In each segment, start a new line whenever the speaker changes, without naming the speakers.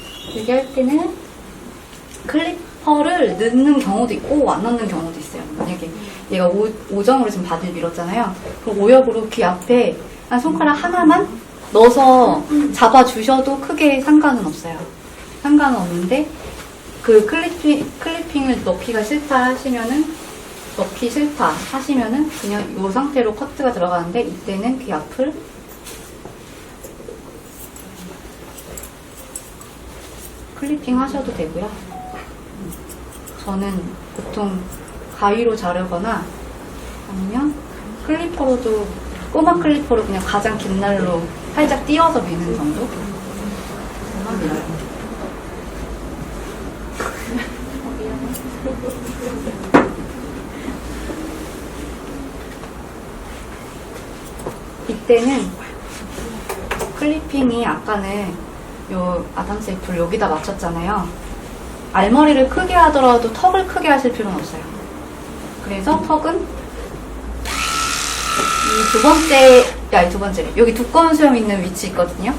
여기 할 때는 클리퍼를 넣는 경우도 있고 안 넣는 경우도 있어요. 만약에 얘가 5점으로 지금 바디를 밀었잖아요. 그럼 5역으로 귀 앞에 한 손가락 하나만 넣어서 잡아주셔도 크게 상관은 없어요. 상관은 없는데 그 클리핑을 넣기가 싫다 하시면은 넣기 싫다 하시면은 그냥 이 상태로 커트가 들어가는데 이때는 귀 앞을 클리핑 하셔도 되고요. 저는 보통 가위로 자르거나 아니면 클리퍼로도 꼬마 클리퍼로 그냥 가장 긴 날로 살짝 띄어서 미는 정도? 그만 밀어요. 이때는 클리핑이 아까는 요 아담스 애플 여기다 맞췄잖아요. 알머리를 크게 하더라도 턱을 크게 하실 필요는 없어요. 그래서 턱은 이 두 번째 여기 두꺼운 수염 있는 위치 있거든요.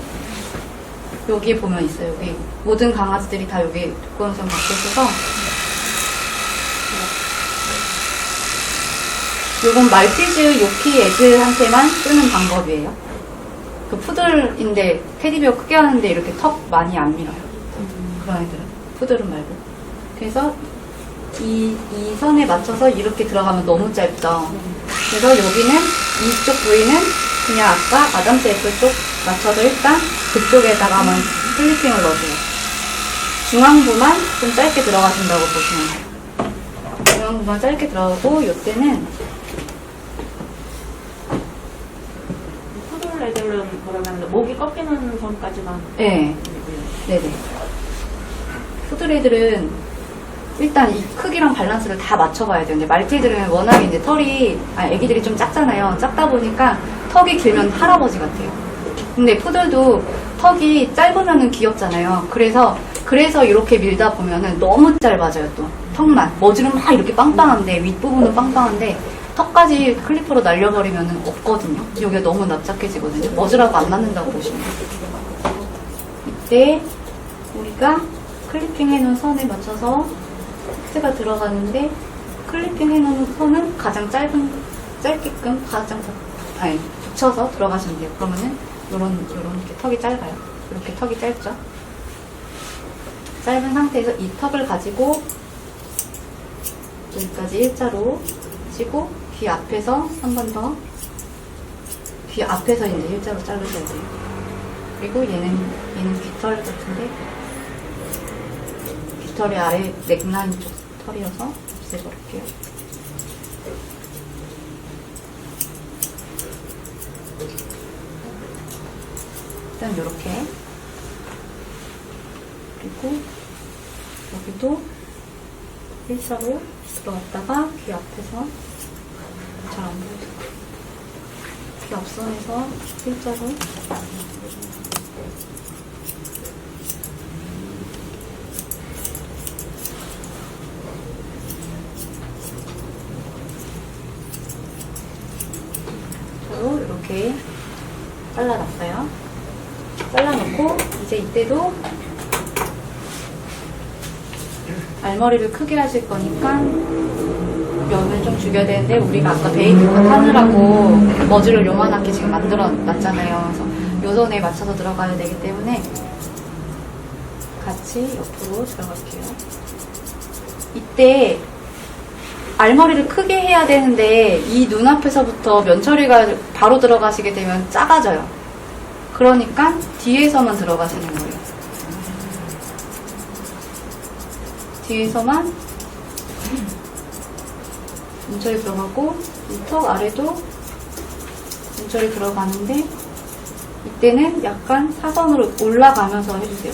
여기에 보면 있어요. 여기 모든 강아지들이 다 여기 두꺼운 수염 갖고 있어서 요건 말티즈 요키 애들한테만 쓰는 방법이에요. 그 푸들인데 테디베어 크게 하는데 이렇게 턱 많이 안 밀어요. 그런 애들은 푸들은 말고. 그래서 이 선에 맞춰서 이렇게 들어가면 너무 짧죠. 그래서 여기는 이쪽 부위는 그냥 아까 아담스 애플 쪽 맞춰서 일단 그쪽에다가만 클리핑을 넣어줘요. 중앙부만 좀 짧게 들어가신다고 보시면 돼요. 중앙부만 짧게 들어가고 이때는
푸들 애들은 그러면 목이 꺾이는 선까지만.
네. 네네. 푸들 애들은 일단 이 크기랑 밸런스를 다 맞춰봐야 되는데 말티들은 워낙에 이제 애기들이 좀 작잖아요. 작다 보니까 턱이 길면 할아버지 같아요. 근데 푸들도 턱이 짧으면은 귀엽잖아요. 그래서 이렇게 밀다 보면은 너무 짧아져요 또. 턱만. 머지는 막 이렇게 빵빵한데 윗부분은 빵빵한데 턱까지 클리퍼로 날려버리면은 없거든요. 여기가 너무 납작해지거든요. 머지라고 안 맞는다고 보시면 돼요. 이때 우리가 클리핑 해놓은 선에 맞춰서 가 들어가는데 클리핑 해놓은 선은 가장 짧게끔 붙여서 들어가시면 돼요. 그러면은 이렇게 턱이 짧아요. 이렇게 턱이 짧죠. 짧은 상태에서 이 턱을 가지고 여기까지 일자로 치고 귀 앞에서 한 번 더 귀 앞에서 이제 일자로 자르셔야 돼요. 그리고 얘는 깃털 같은데 깃털이 아래 넥라인 쪽 털이어서 없애버릴게요. 일단 이렇게 그리고 여기도 일자로 들어갔다가 귀 앞에서 잘 안 보여요. 귀 앞선에서 일자로 이렇게 잘라놨어요. 잘라놓고 이제 이때도 알머리를 크게 하실 거니까 면을 좀 죽여야 되는데 우리가 아까 베이비컷 하느라고 머지를 요만하게 지금 만들어 놨잖아요. 그래서 요 선에 맞춰서 들어가야 되기 때문에 같이 옆으로 들어갈게요. 이때 알머리를 크게 해야 되는데 이 눈앞에서부터 면처리가 바로 들어가시게 되면 작아져요. 그러니까 뒤에서만 들어가시는 거예요. 뒤에서만 면처리 들어가고 이 턱 아래도 면처리 들어가는데 이때는 약간 사선으로 올라가면서 해주세요.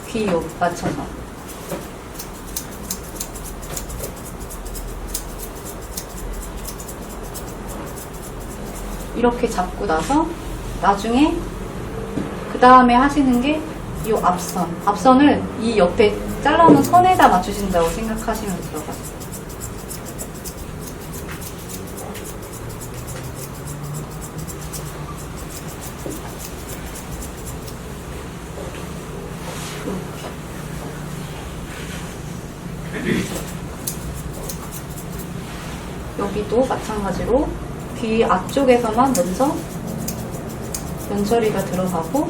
귀 옆 맞춰서. 이렇게 잡고 나서 나중에 그 다음에 하시는 게 이 앞선을 이 옆에 잘라놓은 선에다 맞추신다고 생각하시면 들어가요. 이렇게 여기도 마찬가지로 귀 앞쪽에서만 먼저 면처리가 들어가고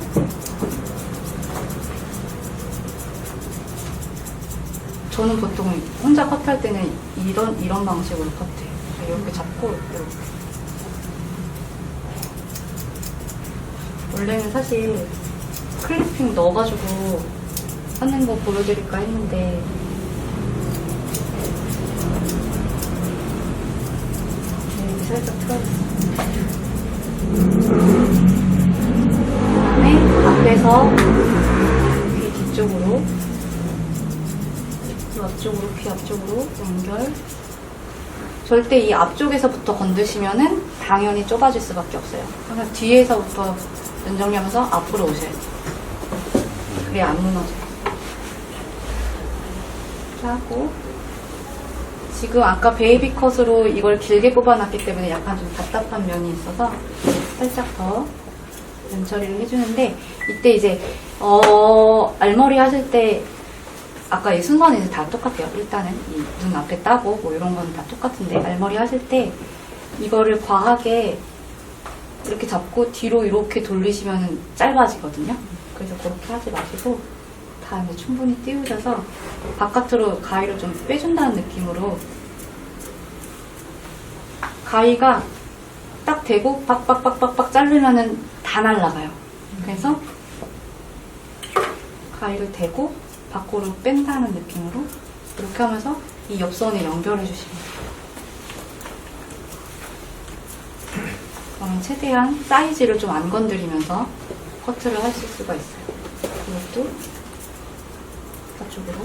저는 보통 혼자 컷할 때는 이런 방식으로 컷해요. 이렇게 잡고 이렇게. 원래는 사실 클리핑 넣어가지고 하는 거 보여드릴까 했는데 여기 살짝 틀어주세요. 그다음에 앞에서 귀 뒤쪽으로 앞쪽으로 귀 앞쪽으로 연결. 절대 이 앞쪽에서부터 건드시면은 당연히 좁아질 수밖에 없어요. 항상 뒤에서부터 연정하면서 앞으로 오셔야 돼요. 그래야 안 무너져요. 이렇게 하고 지금 아까 베이비 컷으로 이걸 길게 뽑아놨기 때문에 약간 좀 답답한 면이 있어서 살짝 더 면처리를 해주는데 이때 이제 알머리 하실 때 아까 이 순서는 이제 다 똑같아요. 일단은 이 눈 앞에 따고 뭐 이런 건 다 똑같은데 알머리 하실 때 이거를 과하게 이렇게 잡고 뒤로 이렇게 돌리시면 짧아지거든요. 그래서 그렇게 하지 마시고 다 이제 충분히 띄우셔서 바깥으로 가위를 좀 빼준다는 느낌으로 가위가 딱 대고 빡빡빡빡빡 자르면은 다 날라가요. 그래서 가위를 대고 밖으로 뺀다는 느낌으로 이렇게 하면서 이 옆선에 연결해 주시면 돼요. 그러면 최대한 사이즈를 좀 안 건드리면서 커트를 하실 수가 있어요. 이것도 바깥쪽으로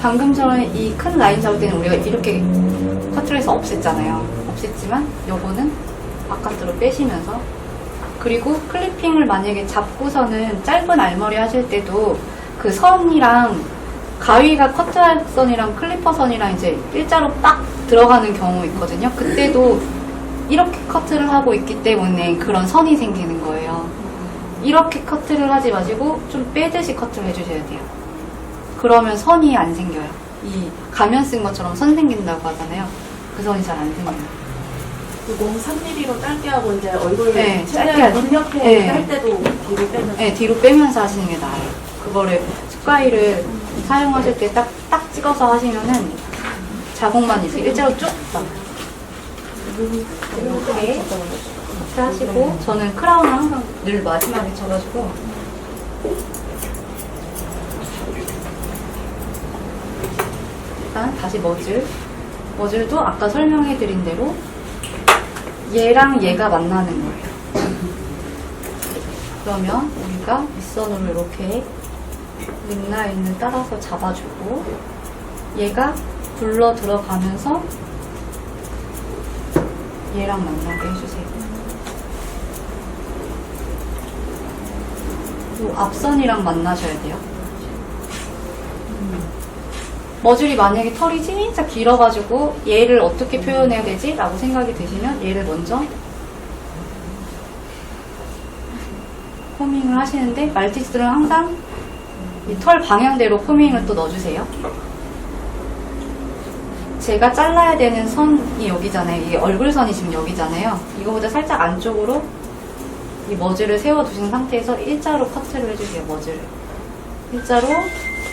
방금 전에 이 큰 라인 잡을 때는 우리가 이렇게 커트를 해서 없앴잖아요. 없앴지만 요거는 바깥으로 빼시면서 그리고 클리핑을 만약에 잡고서는 짧은 알머리 하실 때도 그 선이랑 가위가 커트할 선이랑 클리퍼 선이랑 이제 일자로 빡 들어가는 경우 있거든요. 그때도 이렇게 커트를 하고 있기 때문에 그런 선이 생기는 거예요. 이렇게 커트를 하지 마시고 좀 빼듯이 커트를 해주셔야 돼요. 그러면 선이 안 생겨요. 이 가면 쓴 것처럼 선 생긴다고 하잖아요. 그 선이 잘 안 생겨요.
몸 3mm로 짧게 하고 이제 얼굴
네, 짧게
최대한
하죠.
눈 옆에
네.
할 때도 뒤로 빼면서
네, 뒤로 빼면서 하시는 게 나아요. 그거를 숟가위를 사용하실 때 딱 찍어서 하시면은 자국만 이제 일자로 쭉 나와요. 이렇게 하시고 저는 크라운을 항상 늘 마지막에 쳐가지고 일단 다시 머즐도 아까 설명해드린 대로 얘랑 얘가 만나는 거예요. 그러면 우리가 윗선으로 이렇게 립라인을 따라서 잡아주고 얘가 굴러 들어가면서 얘랑 만나게 해주세요. 요 앞선이랑 만나셔야 돼요. 머즐이 만약에 털이 진짜 길어가지고 얘를 어떻게 표현해야 되지? 라고 생각이 드시면 얘를 먼저 포밍을 하시는데 말티즈들은 항상 이 털 방향대로 포밍을 또 넣어주세요. 제가 잘라야 되는 선이 여기잖아요. 이게 얼굴선이 지금 여기잖아요. 이거보다 살짝 안쪽으로 이 머즐을 세워두신 상태에서 일자로 커트를 해주세요. 머즐을 일자로,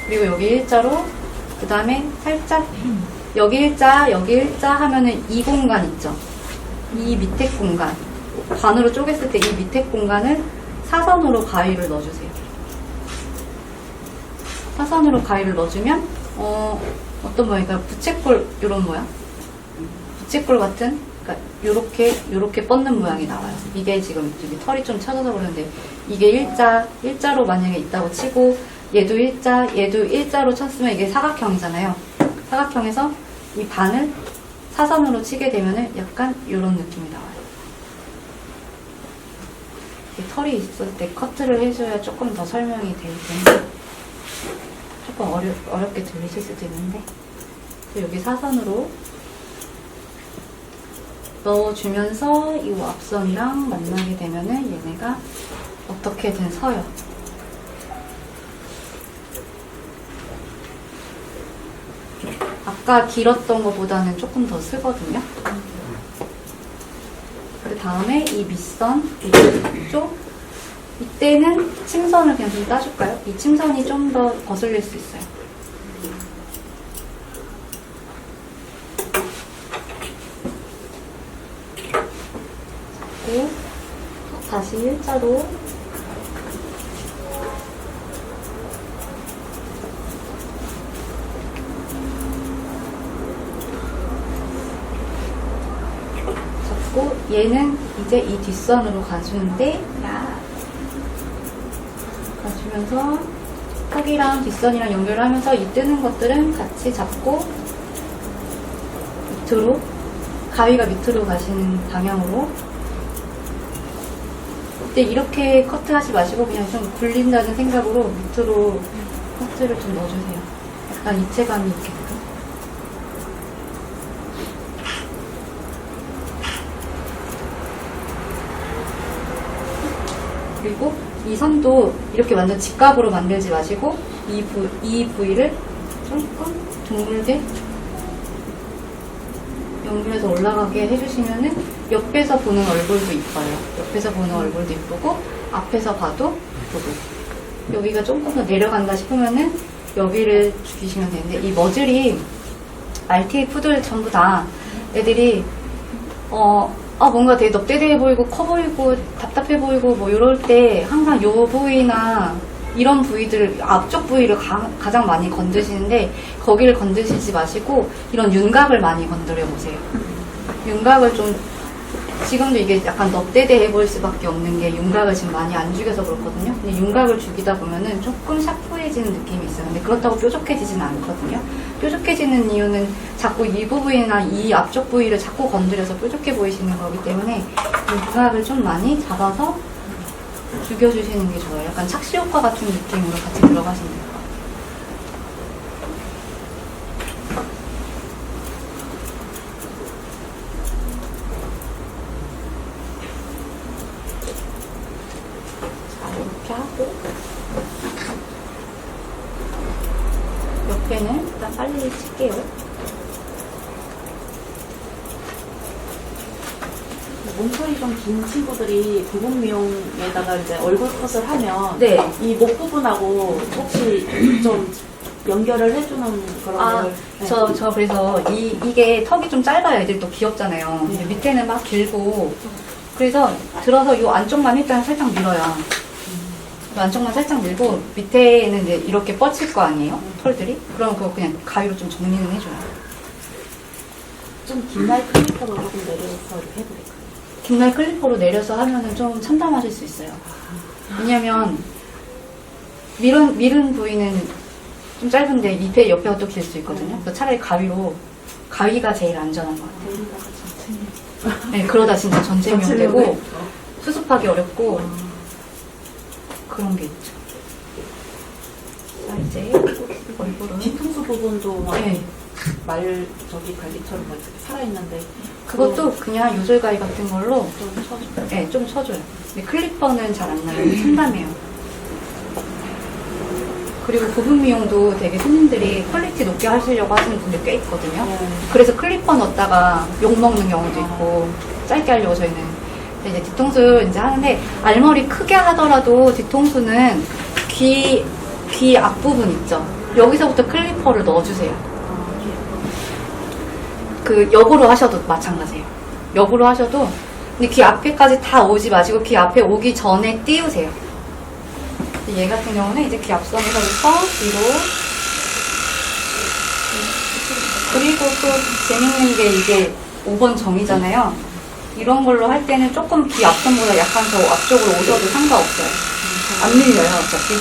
그리고 여기 일자로, 그 다음에 살짝 여기 일자 하면은 이 공간 있죠. 이 밑에 공간 반으로 쪼갰을 때 이 밑에 공간을 사선으로 가위를 넣어주세요. 사선으로 가위를 넣어주면 어떤 모양일까요? 부채꼴 이런 모양? 부채꼴 같은, 그러니까 요렇게 뻗는 모양이 나와요. 이게 지금 여기 털이 좀 쳐져서 그러는데 이게 일자로 만약에 있다고 치고 얘도 일자로 쳤으면 이게 사각형이잖아요. 사각형에서 이 반을 사선으로 치게 되면은 약간 이런 느낌이 나와요. 털이 있을 때 커트를 해줘야 조금 더 설명이 되기 때문에 조금 어렵게 들리실 수도 있는데 여기 사선으로 넣어주면서 이 앞선이랑 만나게 되면은 얘네가 어떻게든 서요. 아까 길었던 것보다는 조금 더 쓰거든요. 그 다음에 이 밑선 이쪽 이때는 침선을 그냥 좀 따줄까요? 이 침선이 좀 더 거슬릴 수 있어요. 잡고 다시 일자로 잡고 얘는 이제 이 뒷선으로 가주는데 가주면서 턱이랑 뒷선이랑 연결하면서 이 뜨는 것들은 같이 잡고 밑으로 가위가 밑으로 가시는 방향으로. 근데 이렇게 커트하지 마시고 그냥 좀 굴린다는 생각으로 밑으로 커트를 좀 넣어주세요. 약간 입체감이 있게끔. 그리고 이 선도 이렇게 완전 직각으로 만들지 마시고 이 부위를 조금 둥글게 연결해서 올라가게 해주시면은 옆에서 보는 얼굴도 이뻐요. 옆에서 보는 얼굴도 이쁘고 앞에서 봐도 이쁘고. 여기가 조금 더 내려간다 싶으면은 여기를 죽이시면 되는데 이 머즐이 RTA 푸들 전부 다 애들이 뭔가 되게 넙대대해 보이고 커 보이고 답답해 보이고 뭐 이럴 때 항상 요 부위나 이런 부위들을 앞쪽 부위를 가장 많이 건드시는데 거기를 건드시지 마시고 이런 윤곽을 많이 건드려 보세요. 윤곽을 좀 지금도 이게 약간 넙대대해 보일 수밖에 없는 게 윤곽을 지금 많이 안 죽여서 그렇거든요. 근데 윤곽을 죽이다 보면은 조금 샤프해지는 느낌이 있어요. 근데 그렇다고 뾰족해지지는 않거든요. 뾰족해지는 이유는 자꾸 이 부분이나 이 앞쪽 부위를 자꾸 건드려서 뾰족해 보이시는 거기 때문에 윤곽을 좀 많이 잡아서 죽여주시는 게 좋아요. 약간 착시 효과 같은 느낌으로 같이 들어가시면 돼요. 자, 이렇게 하고 옆에는 일단 빨리 칠게요.
몸털이 좀 긴 친구들이 부분 미용에다가 이제 얼굴 컷을 하면
네.
이 목 부분하고 혹시 좀 연결을 해주는 그런
저 그래서 이게 턱이 좀 짧아요. 애들이 또 귀엽잖아요. 근데 밑에는 막 길고 그래서 들어서 이 안쪽만 일단 살짝 밀어요. 이 안쪽만 살짝 밀고 밑에는 이제 이렇게 뻗칠 거 아니에요? 털들이? 그럼 그거 그냥 가위로 좀 정리는 해줘요.
좀 긴 날 클리퍼로 조금 내려서 이렇게 해드릴까요?
긴 클리퍼로 내려서 하면은 좀 참담하실 수 있어요. 왜냐면 밀은 부위는 좀 짧은데 밑에 옆에가 또 길 수 있거든요. 그래서 차라리 가위가 제일 안전한 것 같아요. 네, 그러다 진짜 전체미용 되고 수습하기 어렵고 그런 게 있죠. 자, 이제 얼굴은
뒤통수 부분도 막
네.
갈비처럼 막 이렇게 살아있는데
그것도 그냥 요술가위 같은 걸로
좀 쳐주고
네, 좀 쳐줘요. 근데 클리퍼는 잘 안 나요. 참담해요. 그리고 부분 미용도 되게 손님들이 퀄리티 높게 하시려고 하시는 분들 꽤 있거든요. 그래서 클리퍼 넣었다가 욕먹는 경우도 있고 짧게 하려고 저희는 이제 뒤통수 이제 하는데 알머리 크게 하더라도 뒤통수는 귀 앞부분 있죠. 여기서부터 클리퍼를 넣어주세요. 그 역으로 하셔도 마찬가지예요. 역으로 하셔도 근데 귀 앞에까지 다 오지 마시고 귀 앞에 오기 전에 띄우세요. 얘 같은 경우는 이제 귀 앞선에서부터 뒤로. 그리고 또 재밌는 게 이게 5번 정이잖아요. 이런 걸로 할 때는 조금 귀 앞선보다 약간 더 앞쪽으로 오셔도 상관없어요. 안 밀려요, 어차피.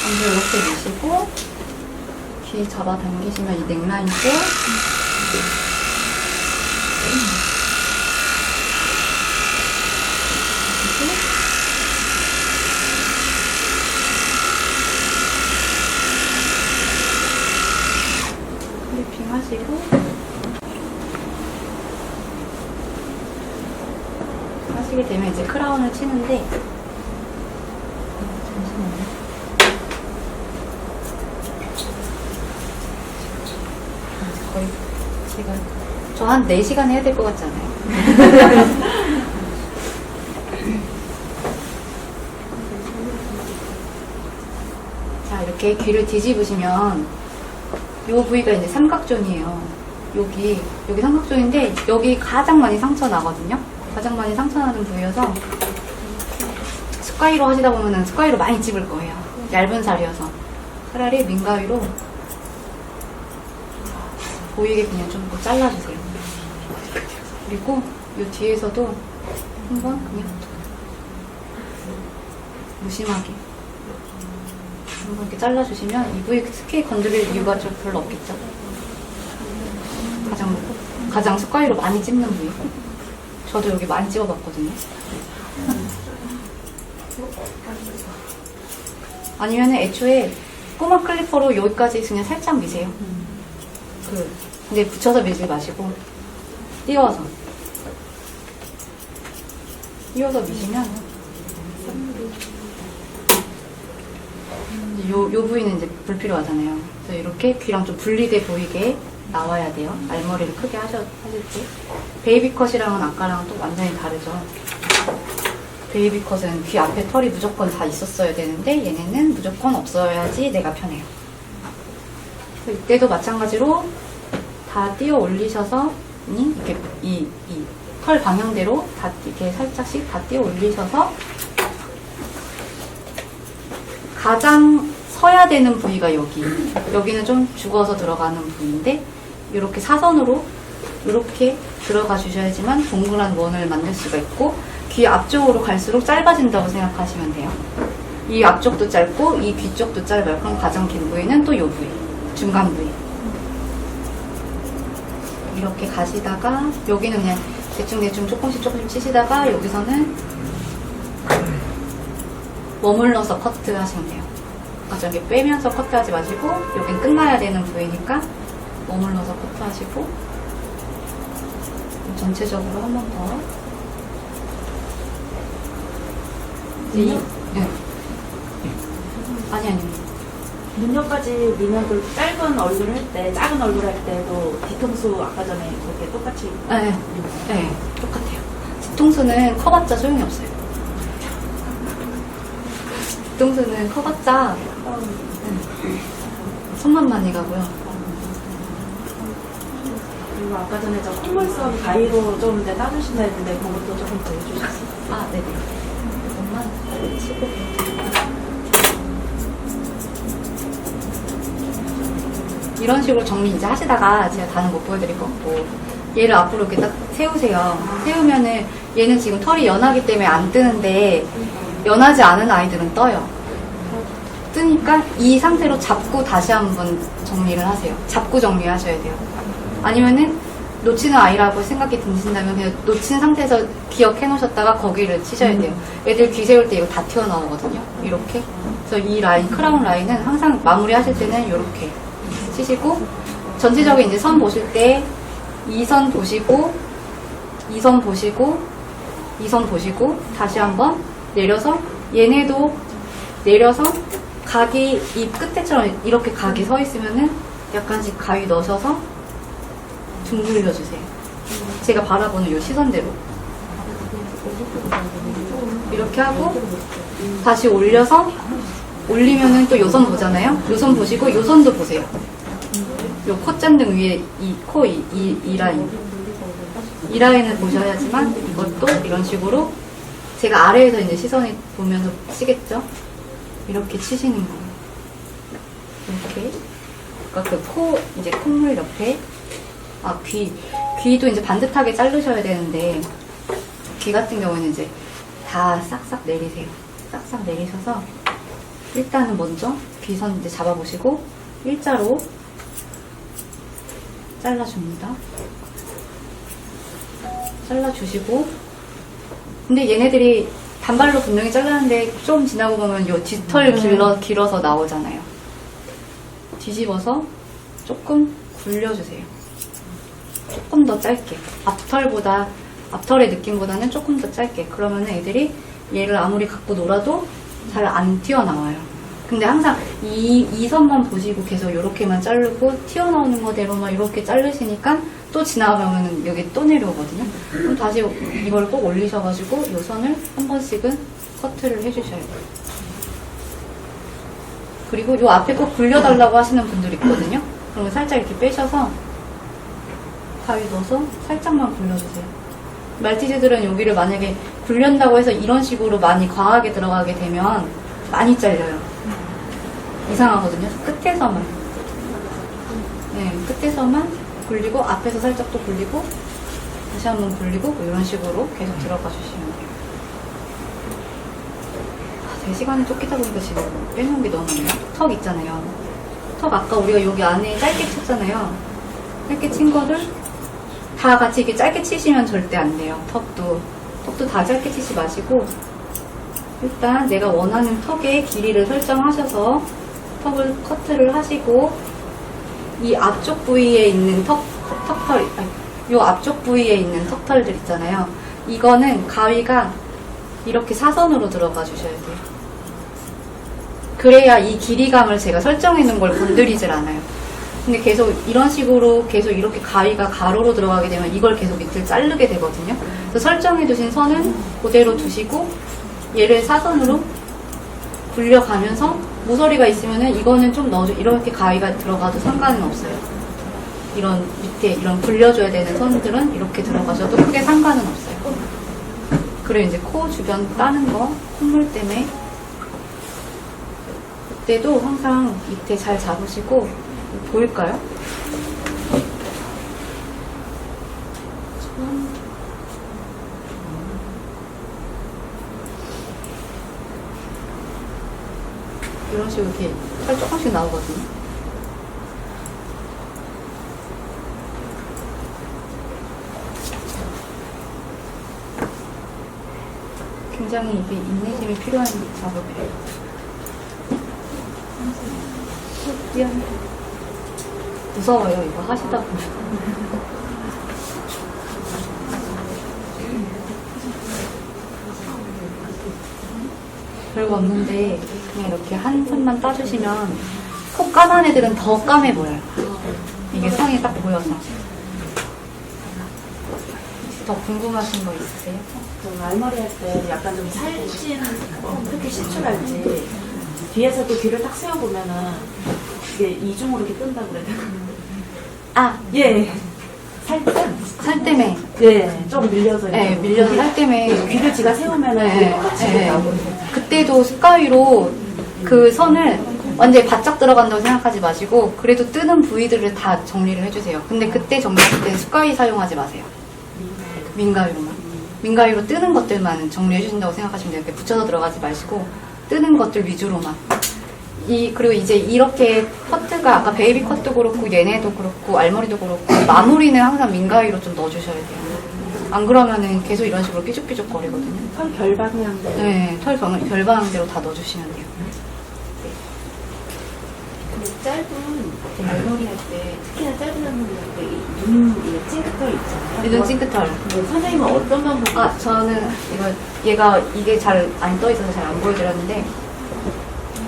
먼저 이렇게 미시고 귀 잡아당기시면 이 넥라인 쪽
하는데 잠시만요.
거의 제가 저 한 4시간 해야 될 것 같지 않아요? 자, 이렇게 귀를 뒤집으시면 요 부위가 이제 삼각존이에요. 여기 삼각존인데 여기 가장 많이 상처 나거든요. 가장 많이 상처 나는 부위여서 숟가위로 하시다 보면은 숟가위로 많이 찝을 거예요. 얇은 살이어서 차라리 민가위로 보이게 그냥 좀 잘라주세요. 그리고 이 뒤에서도 한번 그냥 무심하게 한번 이렇게 잘라주시면 이 부위 특히 건드릴 이유가 좀 별로 없겠죠. 가장 숟가위로 많이 찝는 부위. 저도 여기 많이 찝어봤거든요. 아니면 애초에 꼬마 클리퍼로 여기까지 그냥 살짝 미세요. 근데 붙여서 밀지 마시고 띄워서 미시면 요 부위는 이제 불필요하잖아요. 그래서 이렇게 귀랑 좀 분리돼 보이게 나와야 돼요. 알머리를 크게 하실 때. 베이비 컷이랑은 아까랑 또 완전히 다르죠. 베이비 컷은 귀 앞에 털이 무조건 다 있었어야 되는데 얘네는 무조건 없어야지 내가 편해요. 이때도 마찬가지로 다 띄어 올리셔서 이렇게 이 털 방향대로 다 이렇게 살짝씩 다 띄어 올리셔서 가장 서야 되는 부위가 여기는 좀 죽어서 들어가는 부위인데 이렇게 사선으로 이렇게 들어가 주셔야지만 동그란 원을 만들 수가 있고 귀 앞쪽으로 갈수록 짧아진다고 생각하시면 돼요. 이 앞쪽도 짧고 이 귀 쪽도 짧아요. 그럼 가장 긴 부위는 또 이 부위, 중간 부위. 이렇게 가시다가 여기는 그냥 대충 조금씩 치시다가 여기서는 머물러서 커트 하시면 돼요. 저기 빼면서 커트하지 마시고 여긴 끝나야 되는 부위니까 머물러서 커트하시고 전체적으로 한 번 더. 네. 아니.
눈여까지 미면 그 짧은 얼굴 할 때, 작은 얼굴 할 때도 뒤통수 아까 전에 그렇게 똑같이.
네, 똑같아요. 뒤통수는 커봤자 소용이 없어요. 뒤통수는 커봤자 손만 많이 가고요.
그리고 아까 전에 저 콧물선 가위로 좀 이제 따주신다 했는데 그것도 조금 더 해주셨어요.
아, 네네. 이것만 치고. 이런 식으로 정리 이제 하시다가 제가 다는 못 보여드릴 것 같고 얘를 앞으로 이렇게 딱 세우세요. 세우면은 얘는 지금 털이 연하기 때문에 안 뜨는데 연하지 않은 아이들은 떠요. 뜨니까 이 상태로 잡고 다시 한번 정리를 하세요. 잡고 정리하셔야 돼요. 아니면은 놓치는 아이라고 생각이 드신다면 그냥 놓친 상태에서 기억해 놓으셨다가 거기를 치셔야 돼요. 애들 귀 세울 때 이거 다 튀어나오거든요. 이렇게. 그래서 이 라인, 크라운 라인은 항상 마무리 하실 때는 이렇게 치시고 전체적인 이제 선 보실 때 이 선 보시고 이 선 보시고 이 선 보시고 다시 한번 내려서 얘네도 내려서 각이 이 끝에처럼 이렇게 각이 서 있으면은 약간씩 가위 넣으셔서 둥글려 주세요. 제가 바라보는 이 시선대로 이렇게 하고 다시 올려서 올리면은 또 요 선 보잖아요. 요 선 보시고 요 선도 보세요. 요 콧잔등 위에 이 라인. 이 라인을 보셔야지만 이것도 이런 식으로 제가 아래에서 이제 시선이 보면서 치겠죠? 이렇게 치시는 거예요. 이렇게. 그러니까 이제 콧물 옆에, 귀도 이제 반듯하게 자르셔야 되는데, 귀 같은 경우는 이제 다 싹싹 내리세요. 싹싹 내리셔서, 일단은 먼저 귀선 이제 잡아보시고, 일자로 잘라줍니다. 잘라주시고, 근데 얘네들이 단발로 분명히 잘랐는데 좀 지나고 보면 요 뒷털 길어서 나오잖아요. 뒤집어서 조금 굴려주세요. 조금 더 짧게. 앞털의 느낌보다는 조금 더 짧게. 그러면 애들이 얘를 아무리 갖고 놀아도 잘 안 튀어나와요. 근데 항상 이 선만 보시고 계속 이렇게만 자르고 튀어나오는 거대로만 이렇게 자르시니까 또 지나가면은 여기 또 내려오거든요. 그럼 다시 이걸 꼭 올리셔가지고 이 선을 한 번씩은 커트를 해주셔야 돼요. 그리고 이 앞에 꼭 굴려달라고 하시는 분들 있거든요. 그러면 살짝 이렇게 빼셔서 가위 넣어서 살짝만 굴려주세요. 말티즈들은 여기를 만약에 굴린다고 해서 이런 식으로 많이 과하게 들어가게 되면 많이 잘려요. 이상하거든요. 끝에서만. 네, 끝에서만 굴리고 앞에서 살짝 또 굴리고 다시 한번 굴리고 뭐 이런 식으로 계속 들어가 주시면 돼요. 제 시간에 쫓기다 보니까 지금 빼놓은 게 너무 많네요. 턱 있잖아요. 턱 아까 우리가 여기 안에 짧게 쳤잖아요. 짧게 친 거를 다 같이 이렇게 짧게 치시면 절대 안 돼요. 턱도 다 짧게 치지 마시고 일단 내가 원하는 턱의 길이를 설정하셔서 턱을 커트를 하시고 이 앞쪽 부위에 있는 턱털, 이 앞쪽 부위에 있는 턱털들 있잖아요. 이거는 가위가 이렇게 사선으로 들어가 주셔야 돼요. 그래야 이 길이감을 제가 설정해 놓은 걸 건드리질 않아요. 근데 계속 이런 식으로 계속 이렇게 가위가 가로로 들어가게 되면 이걸 계속 밑을 자르게 되거든요. 그래서 설정해 두신 선은 그대로 두시고 얘를 사선으로 굴려가면서 모서리가 있으면은 이거는 좀 넣어줘. 이렇게 가위가 들어가도 상관은 없어요. 이런 밑에 이런 굴려줘야 되는 선들은 이렇게 들어가셔도 크게 상관은 없어요. 그리고 이제 코 주변 따는 거 콧물 때문에 그때도 항상 밑에 잘 잡으시고 보일까요? 이런 식으로 이렇게 살 조금씩 나오거든요. 굉장히 이게 인내심이 필요한 작업이에요. 미안해. 무서워요, 이거 하시다 보면. 별거 없는데 그냥 이렇게 한 손만 따주시면 코 까만 애들은 더 까매 보여요. 이게 성이 딱 보여서. 더 궁금하신 거 있으세요?
저 알머리 할 때 약간 좀 살찐, 특히 시출할지 뒤에서 또 귀를 딱 세워보면은 이게 이중으로 이렇게 뜬다고 그래야 되나?
아,
예. 살짝?
살 때문에.
예. 좀 밀려서.
네, 밀려서 살 때문에.
귀를 지가 세우면은
네,
똑같이
네.
나오거든요.
그때도 습가위로 그 선을 완전히 바짝 들어간다고 생각하지 마시고 그래도 뜨는 부위들을 다 정리를 해주세요. 근데 그때 정리할 때 습가위 사용하지 마세요. 민가위로만. 민가위로 뜨는 것들만 정리해 주신다고 생각하시면 돼요. 이렇게 붙여서 들어가지 마시고 뜨는 것들 위주로만. 그리고 이제 이렇게 커트가 아까 베이비 컷도 그렇고 얘네도 그렇고 알머리도 그렇고 마무리는 항상 민가위로 좀 넣어주셔야 돼요. 안 그러면은 계속 이런 식으로 삐죽삐죽 거리거든요.
털 결방향.
네, 털 결방대로 다 넣어주시면 돼요.
근데 짧은 알머리 할 때, 특히나 짧은 알머리 할 때, 눈, 찡긋털 있잖아요.
이런 찡긋털.
네, 선생님은 어떤 방법?
아, 저는 얘가 이게 잘 안 떠 있어서 잘 안 보여드렸는데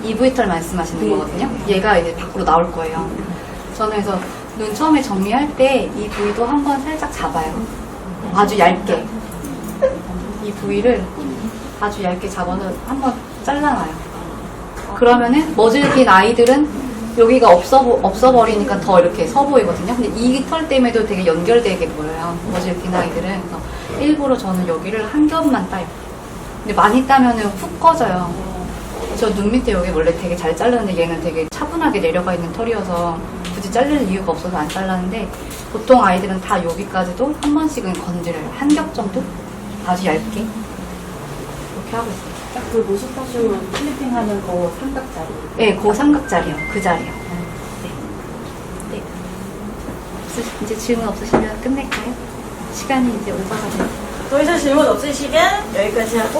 EV털 말씀하시는 거거든요. 얘가 이제 밖으로 나올 거예요. 저는 그래서 눈 처음에 정리할 때 이 부위도 한번 살짝 잡아요. 아주 얇게. 이 부위를 아주 얇게 잡아서 한번 잘라놔요. 그러면은 머질 긴 아이들은 여기가 없어버리니까 더 이렇게 서 보이거든요. 근데 이 털 때문에도 되게 연결되게 보여요. 머질 긴 아이들은. 그래서 일부러 저는 여기를 한 겹만 따요. 근데 많이 따면은 훅 꺼져요. 저 눈 밑에 여기 원래 되게 잘 자르는데 얘는 되게 차분하게 내려가 있는 털이어서 굳이 자르는 이유가 없어서 안 잘랐는데 보통 아이들은 다 여기까지도 한 번씩은 건드려요. 한 겹 정도? 아주 얇게. 이렇게 하고 있어요.
딱 그 모스타쇼 클리핑 하는 거 삼각자리.
네, 그 삼각자리요. 그 자리요. 네. 이제 질문 없으시면 끝낼까요? 시간이 이제 오버가 돼요.
더 이상 질문 없으시면 여기까지 하고